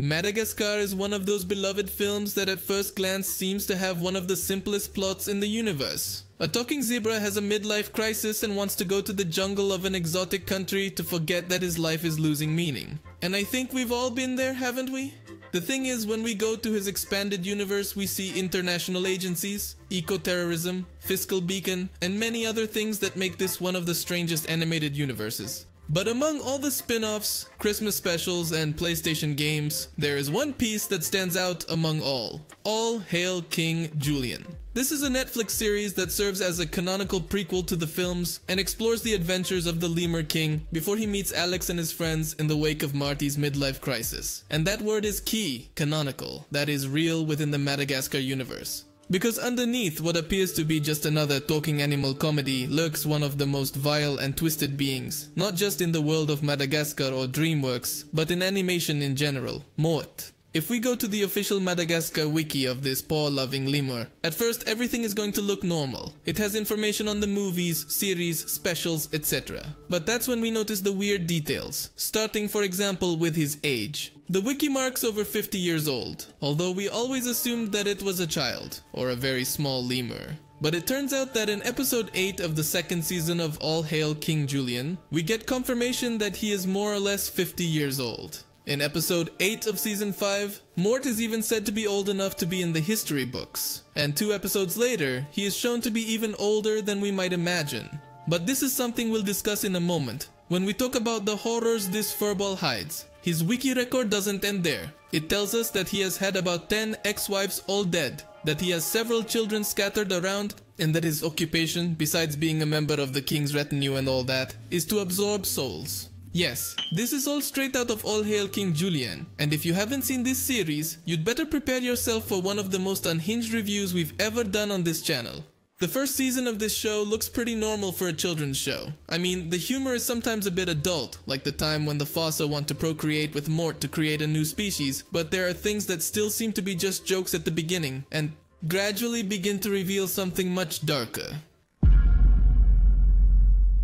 Madagascar is one of those beloved films that at first glance seems to have one of the simplest plots in the universe. A talking zebra has a midlife crisis and wants to go to the jungle of an exotic country to forget that his life is losing meaning. And I think we've all been there, haven't we? The thing is, when we go to his expanded universe, we see international agencies, eco-terrorism, fiscal beacon, and many other things that make this one of the strangest animated universes. But among all the spin-offs, Christmas specials, and PlayStation games, there is one piece that stands out among all. All Hail King Julian. This is a Netflix series that serves as a canonical prequel to the films and explores the adventures of the Lemur King before he meets Alex and his friends in the wake of Marty's midlife crisis. And that word is key, canonical, that is real within the Madagascar universe. Because underneath what appears to be just another talking animal comedy lurks one of the most vile and twisted beings, not just in the world of Madagascar or DreamWorks, but in animation in general, Mort. If we go to the official Madagascar wiki of this paw-loving lemur, at first everything is going to look normal. It has information on the movies, series, specials, etc. But that's when we notice the weird details, starting for example with his age. The wiki marks over 50 years old, although we always assumed that it was a child, or a very small lemur. But it turns out that in episode 8 of the second season of All Hail King Julian, we get confirmation that he is more or less 50 years old. In episode 8 of season 5, Mort is even said to be old enough to be in the history books. And 2 episodes later, he is shown to be even older than we might imagine. But this is something we'll discuss in a moment, when we talk about the horrors this furball hides. His wiki record doesn't end there. It tells us that he has had about 10 ex-wives all dead, that he has several children scattered around, and that his occupation, besides being a member of the king's retinue and all that, is to absorb souls. Yes, this is all straight out of All Hail King Julian, and if you haven't seen this series, you'd better prepare yourself for one of the most unhinged reviews we've ever done on this channel. The first season of this show looks pretty normal for a children's show. I mean, the humor is sometimes a bit adult, like the time when the fossa want to procreate with Mort to create a new species, but there are things that still seem to be just jokes at the beginning, and gradually begin to reveal something much darker.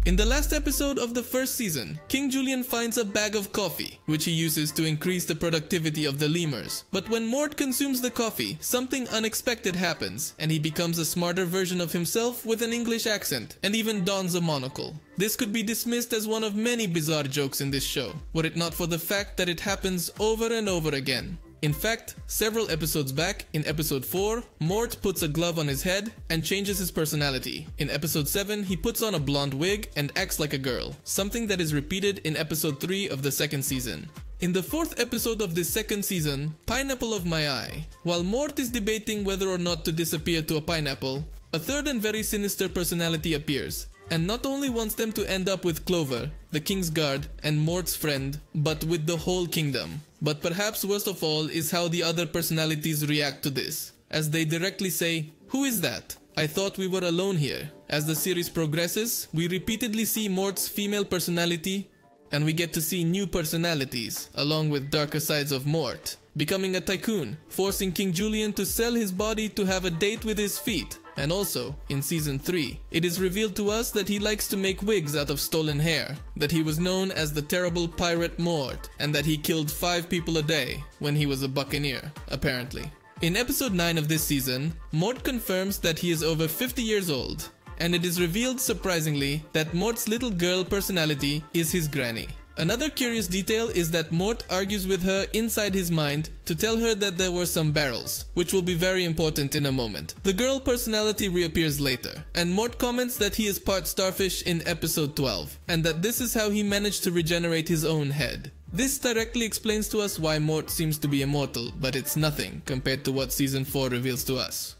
In the last episode of the first season, King Julian finds a bag of coffee, which he uses to increase the productivity of the lemurs. But when Mort consumes the coffee, something unexpected happens, and he becomes a smarter version of himself with an English accent, and even dons a monocle. This could be dismissed as one of many bizarre jokes in this show, were it not for the fact that it happens over and over again. In fact, several episodes back, in episode 4, Mort puts a glove on his head and changes his personality. In episode 7, he puts on a blonde wig and acts like a girl, something that is repeated in episode 3 of the second season. In the 4th episode of this second season, Pineapple of My Eye, while Mort is debating whether or not to disappear to a pineapple, a third and very sinister personality appears, and not only wants them to end up with Clover, the king's guard, and Mort's friend, but with the whole kingdom. But perhaps worst of all is how the other personalities react to this, as they directly say, "Who is that? I thought we were alone here." As the series progresses, we repeatedly see Mort's female personality, and we get to see new personalities, along with darker sides of Mort, becoming a tycoon, forcing King Julian to sell his body to have a date with his feet. And also, in season 3, it is revealed to us that he likes to make wigs out of stolen hair, that he was known as the terrible pirate Mort, and that he killed 5 people a day when he was a buccaneer, apparently. In episode 9 of this season, Mort confirms that he is over 50 years old, and it is revealed surprisingly that Mort's little girl personality is his granny. Another curious detail is that Mort argues with her inside his mind to tell her that there were some barrels, which will be very important in a moment. The girl personality reappears later, and Mort comments that he is part starfish in episode 12, and that this is how he managed to regenerate his own head. This directly explains to us why Mort seems to be immortal, but it's nothing compared to what season 4 reveals to us.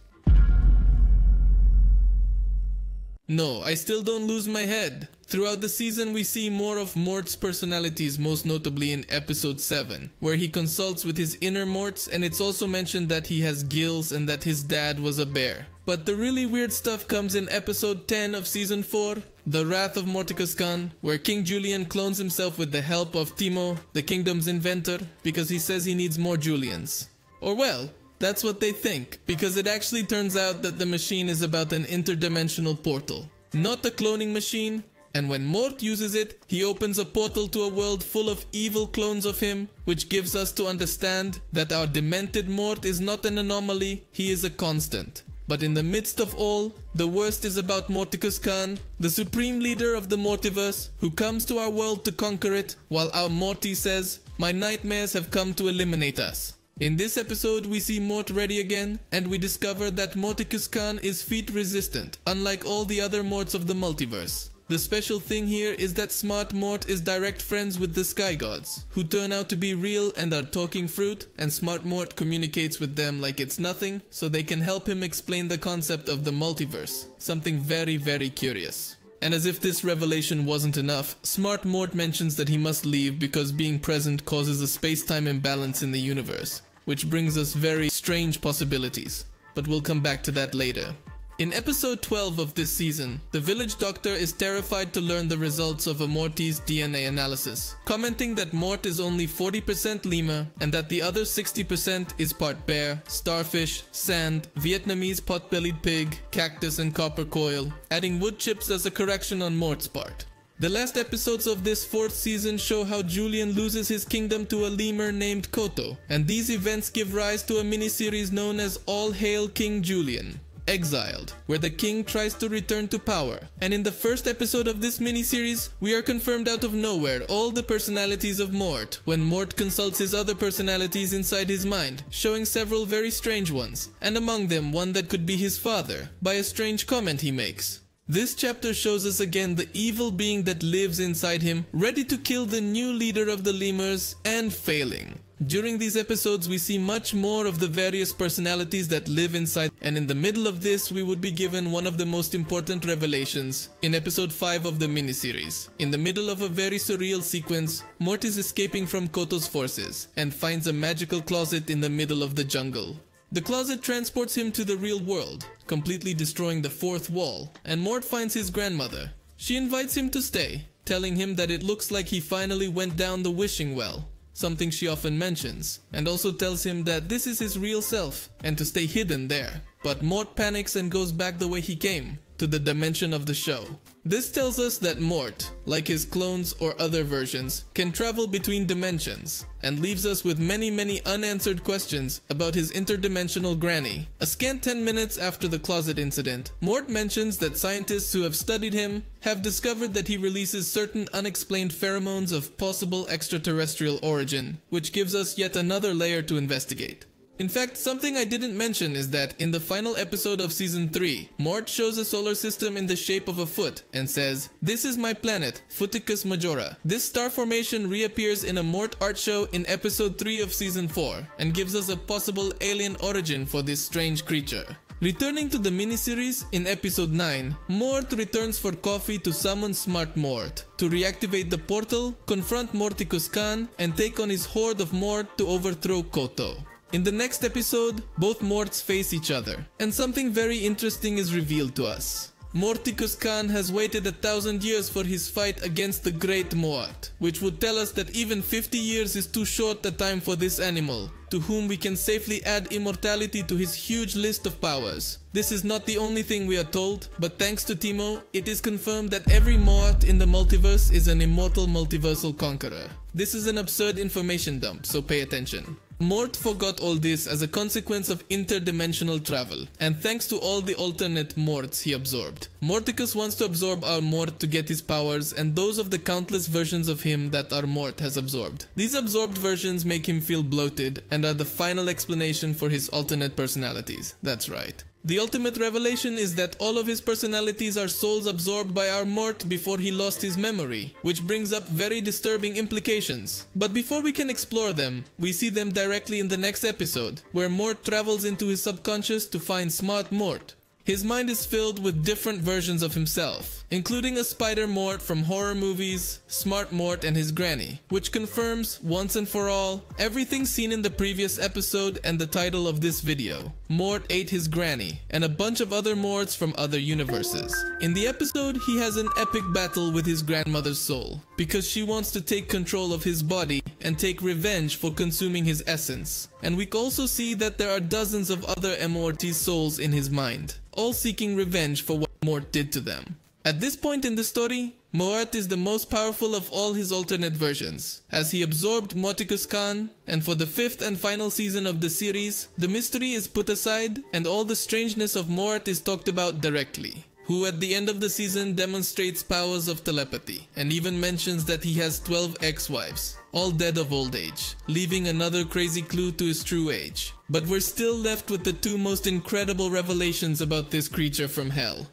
No, I still don't lose my head. Throughout the season, we see more of Mort's personalities, most notably in episode 7, where he consults with his inner Morts, and it's also mentioned that he has gills and that his dad was a bear. But the really weird stuff comes in episode 10 of season 4, The Wrath of Morticus Khan, where King Julian clones himself with the help of Timo, the kingdom's inventor, because he says he needs more Julians. Or well, that's what they think, because it actually turns out that the machine is about an interdimensional portal. Not a cloning machine, And when Mort uses it, he opens a portal to a world full of evil clones of him, which gives us to understand that our demented Mort is not an anomaly, he is a constant. But in the midst of all, the worst is about Morticus Khan, the supreme leader of the Mortiverse, who comes to our world to conquer it, while our Morty says, "My nightmares have come to eliminate us." In this episode, we see Mort ready again, and we discover that Morticus Khan is feat resistant, unlike all the other Morts of the multiverse. The special thing here is that Smart Mort is direct friends with the Sky Gods, who turn out to be real and are talking fruit, and Smart Mort communicates with them like it's nothing, so they can help him explain the concept of the multiverse, something very, very curious. And as if this revelation wasn't enough, Smart Mort mentions that he must leave because being present causes a space-time imbalance in the universe, which brings us very strange possibilities, but we'll come back to that later. In episode 12 of this season, the village doctor is terrified to learn the results of a Morty's DNA analysis, commenting that Mort is only 40% lemur and that the other 60% is part bear, starfish, sand, Vietnamese pot-bellied pig, cactus and copper coil, adding wood chips as a correction on Mort's part. The last episodes of this 4th season show how Julian loses his kingdom to a lemur named Koto, and these events give rise to a miniseries known as All Hail King Julian. Exiled, where the king tries to return to power. And in the first episode of this miniseries, we are confirmed out of nowhere all the personalities of Mort, when Mort consults his other personalities inside his mind, showing several very strange ones, and among them one that could be his father, by a strange comment he makes. This chapter shows us again the evil being that lives inside him, ready to kill the new leader of the lemurs, and failing. During these episodes, we see much more of the various personalities that live inside, and in the middle of this, we would be given one of the most important revelations in episode 5 of the miniseries. In the middle of a very surreal sequence, Mort is escaping from Koto's forces and finds a magical closet in the middle of the jungle. The closet transports him to the real world, completely destroying the 4th wall, and Mort finds his grandmother. She invites him to stay, telling him that it looks like he finally went down the wishing well, something she often mentions, and also tells him that this is his real self and to stay hidden there. But Mort panics and goes back the way he came, to the dimension of the show. This tells us that Mort, like his clones or other versions, can travel between dimensions, and leaves us with many unanswered questions about his interdimensional granny. A scant 10 minutes after the closet incident, Mort mentions that scientists who have studied him have discovered that he releases certain unexplained pheromones of possible extraterrestrial origin, which gives us yet another layer to investigate. In fact, something I didn't mention is that in the final episode of season 3, Mort shows a solar system in the shape of a foot and says, "This is my planet, Footicus Majora." This star formation reappears in a Mort art show in episode 3 of season 4 and gives us a possible alien origin for this strange creature. Returning to the miniseries, in episode 9, Mort returns for coffee to summon Smart Mort to reactivate the portal, confront Morticus Khan, and take on his horde of Mort to overthrow Koto. In the next episode, both Morts face each other, and something very interesting is revealed to us. Morticus Khan has waited 1,000 years for his fight against the Great Mort, which would tell us that even 50 years is too short a time for this animal, to whom we can safely add immortality to his huge list of powers. This is not the only thing we are told, but thanks to Timo, it is confirmed that every Mort in the multiverse is an immortal multiversal conqueror. This is an absurd information dump, so pay attention. Mort forgot all this as a consequence of interdimensional travel, and thanks to all the alternate Morts he absorbed. Morticus wants to absorb our Mort to get his powers and those of the countless versions of him that our Mort has absorbed. These absorbed versions make him feel bloated and are the final explanation for his alternate personalities. That's right. The ultimate revelation is that all of his personalities are souls absorbed by our Mort before he lost his memory, which brings up very disturbing implications. But before we can explore them, we see them directly in the next episode, where Mort travels into his subconscious to find Smart Mort. His mind is filled with different versions of himself, including a spider Mort from horror movies, Smart Mort and his granny, which confirms, once and for all, everything seen in the previous episode and the title of this video. Mort ate his granny, and a bunch of other Morts from other universes. In the episode, he has an epic battle with his grandmother's soul, because she wants to take control of his body and take revenge for consuming his essence. And we also see that there are dozens of other MORT's souls in his mind, all seeking revenge for what Mort did to them. At this point in the story, Mort is the most powerful of all his alternate versions, as he absorbed Morticus Khan, and for the 5th and final season of the series, the mystery is put aside and all the strangeness of Mort is talked about directly, who at the end of the season demonstrates powers of telepathy, and even mentions that he has 12 ex-wives, all dead of old age, leaving another crazy clue to his true age. But we're still left with the 2 most incredible revelations about this creature from hell.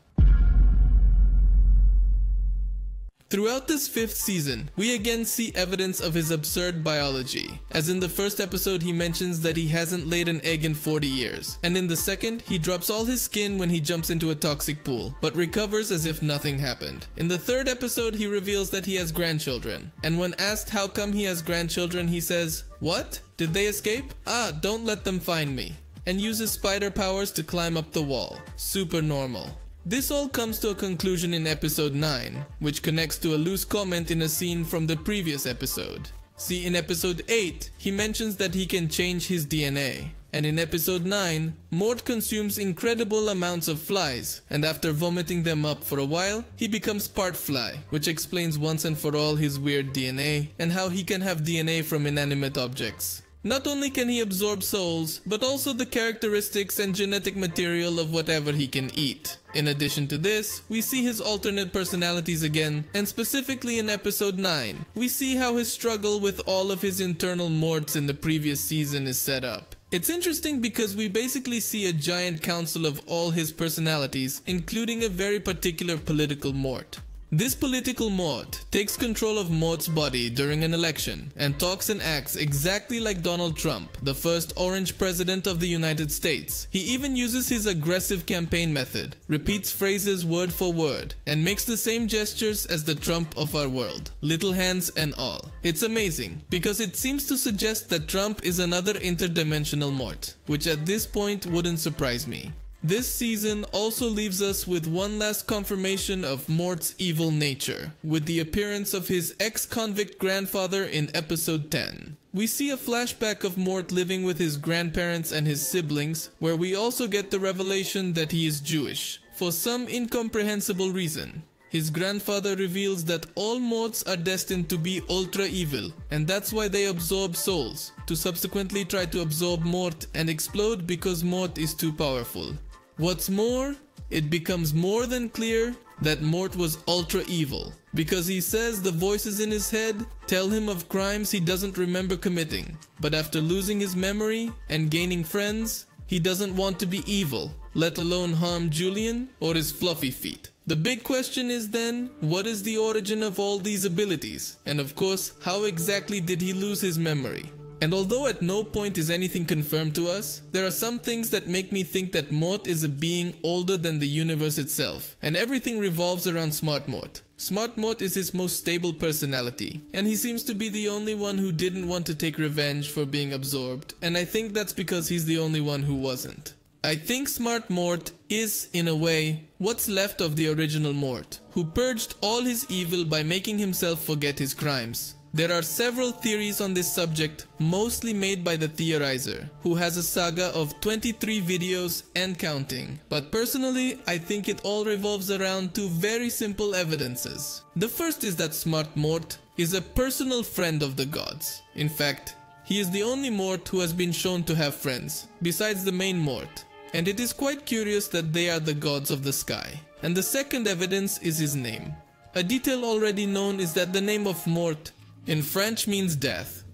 Throughout this 5th season, we again see evidence of his absurd biology, as in the first episode he mentions that he hasn't laid an egg in 40 years, and in the second, he drops all his skin when he jumps into a toxic pool, but recovers as if nothing happened. In the 3rd episode, he reveals that he has grandchildren, and when asked how come he has grandchildren, he says, "What? Did they escape? Ah, don't let them find me," and uses spider powers to climb up the wall. Super normal. This all comes to a conclusion in episode 9, which connects to a loose comment in a scene from the previous episode. See, in episode 8, he mentions that he can change his DNA. And in episode 9, Mort consumes incredible amounts of flies, and after vomiting them up for a while, he becomes part fly, which explains once and for all his weird DNA, and how he can have DNA from inanimate objects. Not only can he absorb souls, but also the characteristics and genetic material of whatever he can eat. In addition to this, we see his alternate personalities again, and specifically in episode 9, we see how his struggle with all of his internal morts in the previous season is set up. It's interesting because we basically see a giant council of all his personalities, including a very particular political mort. This political Mort takes control of Mort's body during an election and talks and acts exactly like Donald Trump, the first orange president of the United States. He even uses his aggressive campaign method, repeats phrases word for word, and makes the same gestures as the Trump of our world, little hands and all. It's amazing because it seems to suggest that Trump is another interdimensional Mort, which at this point wouldn't surprise me. This season also leaves us with one last confirmation of Mort's evil nature, with the appearance of his ex-convict grandfather in episode 10. We see a flashback of Mort living with his grandparents and his siblings, where we also get the revelation that he is Jewish, for some incomprehensible reason. His grandfather reveals that all Morts are destined to be ultra evil, and that's why they absorb souls, to subsequently try to absorb Mort and explode because Mort is too powerful. What's more, it becomes more than clear that Mort was ultra evil, because he says the voices in his head tell him of crimes he doesn't remember committing, but after losing his memory and gaining friends, he doesn't want to be evil, let alone harm Julian or his fluffy feet. The big question is then, what is the origin of all these abilities? And of course, how exactly did he lose his memory? And although at no point is anything confirmed to us, there are some things that make me think that Mort is a being older than the universe itself, and everything revolves around Smart Mort. Smart Mort is his most stable personality, and he seems to be the only one who didn't want to take revenge for being absorbed, and I think that's because he's the only one who wasn't. I think Smart Mort is, in a way, what's left of the original Mort, who purged all his evil by making himself forget his crimes. There are several theories on this subject, mostly made by the THEORIZER, who has a saga of 23 videos and counting. But personally, I think it all revolves around 2 very simple evidences. The first is that Smart Mort is a personal friend of the gods. In fact, he is the only Mort who has been shown to have friends, besides the main Mort. And it is quite curious that they are the gods of the sky. And the second evidence is his name. A detail already known is that the name of Mort in French means death.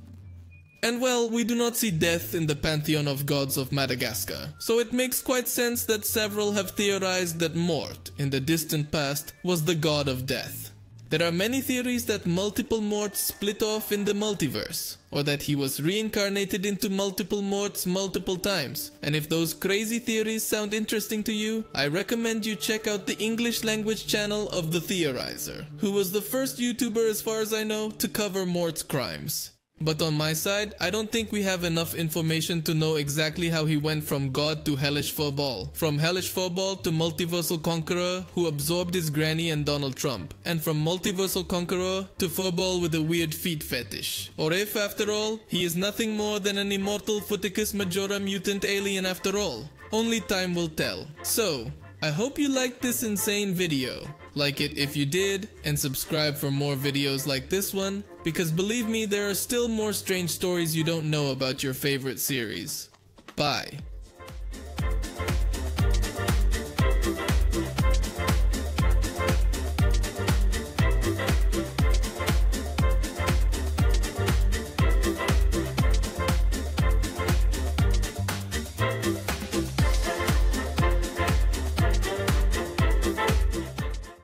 And well, we do not see death in the pantheon of gods of Madagascar, so it makes quite sense that several have theorized that Mort, in the distant past, was the god of death. There are many theories that multiple Morts split off in the multiverse, or that he was reincarnated into multiple Morts multiple times, and if those crazy theories sound interesting to you, I recommend you check out the English language channel of the THEORIZER, who was the first YouTuber as far as I know to cover Mort's crimes. But on my side, I don't think we have enough information to know exactly how he went from God to Hellish Furball, from Hellish Furball to multiversal conqueror who absorbed his granny and Donald Trump, and from multiversal conqueror to Furball with a weird feet fetish. Or if, after all, he is nothing more than an immortal Futicus Majora mutant alien after all. Only time will tell. So, I hope you liked this insane video. Like it if you did, and subscribe for more videos like this one, because believe me, there are still more strange stories you don't know about your favorite series. Bye.